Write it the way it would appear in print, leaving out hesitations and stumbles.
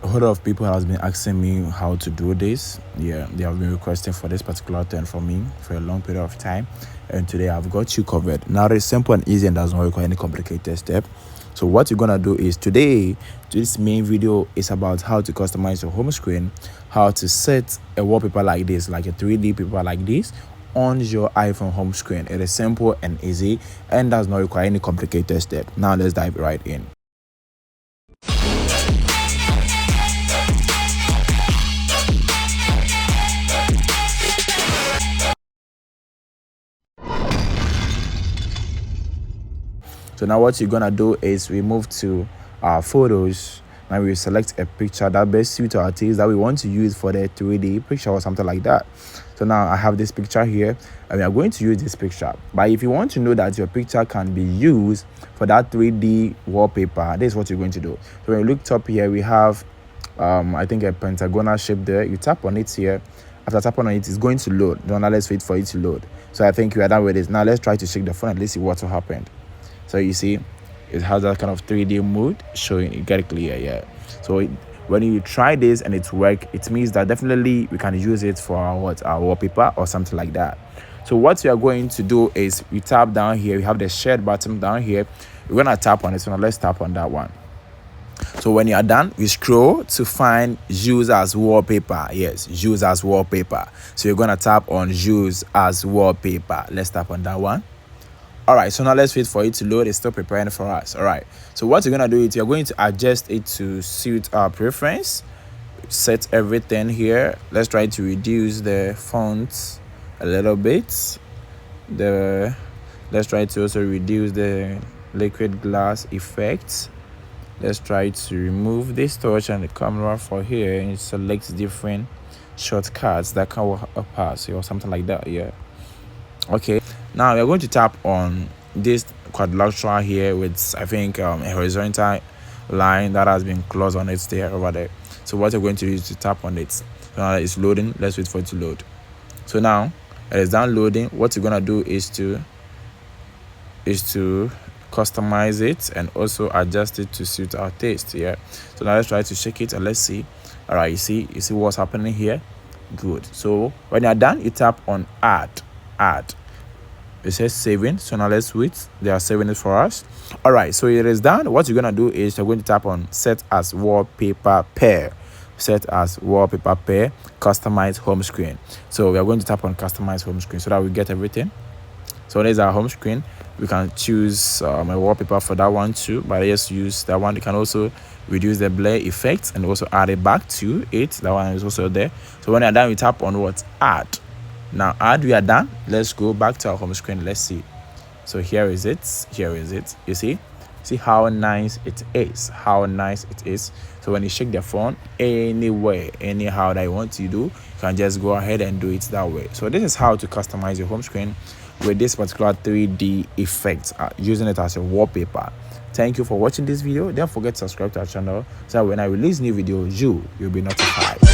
A whole lot of people has been asking me how to do this. Yeah, they have been requesting for this particular thing from me for a long period of time, and today I've got you covered. Now it's simple and easy and does not require any complicated step. So what you're gonna do is today, this main video is about how to customize your home screen, how to set a wallpaper like this, like a 3D paper like this, on your iPhone home screen. It is simple and easy and does not require any complicated step. Now let's dive right in. So now what you're gonna do is we move to our photos. Now we select a picture that best suits our taste that we want to use for the 3D picture or something like that. So now I have this picture here and we are going to use this picture. But if you want to know that your picture can be used for that 3D wallpaper, this is what you're going to do. So when you look up here, we have I think a pentagonal shape there. You tap on it here. After tapping on it, it's going to load. Now let's wait for it to load. So I think we are done with this. Now let's try to shake the phone and let's see what will happen. So you see it has that kind of 3D mode showing it, get it clear. Yeah, so when you try this and it's work, it means that definitely we can use it for our wallpaper or something like that. So what we are going to do is we tap down here, we have the shared button down here, we're gonna tap on it. So now let's tap on that one. So when you are done, we scroll to find use as wallpaper. Yes, use as wallpaper. So you're gonna tap on use as wallpaper. Let's tap on that one. All right, so now let's wait for it to load. It's still preparing for us. All right, so what you're gonna do is you're going to adjust it to suit our preference. Set everything here. Let's try to reduce the font a little bit. Let's try to also reduce the liquid glass effect. Let's try to remove this touch and the camera for here and select different shortcuts that can pass or something like that. Yeah. Okay, now we're going to tap on this quadrilateral here with I think a horizontal line that has been closed on it there over there. So what we're going to do is to tap on it. So now it's loading. Let's wait for it to load. So now it is downloading. What you're gonna do is to customize it and also adjust it to suit our taste. Yeah, so now let's try to shake it and let's see. All right, you see what's happening here. Good. So when you're done, you tap on add. It says saving. So now let's wait. They are saving it for us. All right, so it is done. What you're gonna do is you're going to tap on set as wallpaper pair. Set as wallpaper pair, customize home screen. So we are going to tap on customize home screen so that we get everything. So there's our home screen. We can choose a wallpaper for that one too, but let's use that one. You can also reduce the blur effect and also add it back to it. That one is also there. So when you're done, we tap on what? Add. Now we are done. Let's go back to our home screen. Let's see. So here is it. You see how nice it is. So when you shake the phone anywhere, anyhow that you want to do, you can just go ahead and do it that way. So this is how to customize your home screen with this particular 3D effect, using it as a wallpaper. Thank you for watching this video. Don't forget to subscribe to our channel so that when I release new videos, you'll be notified.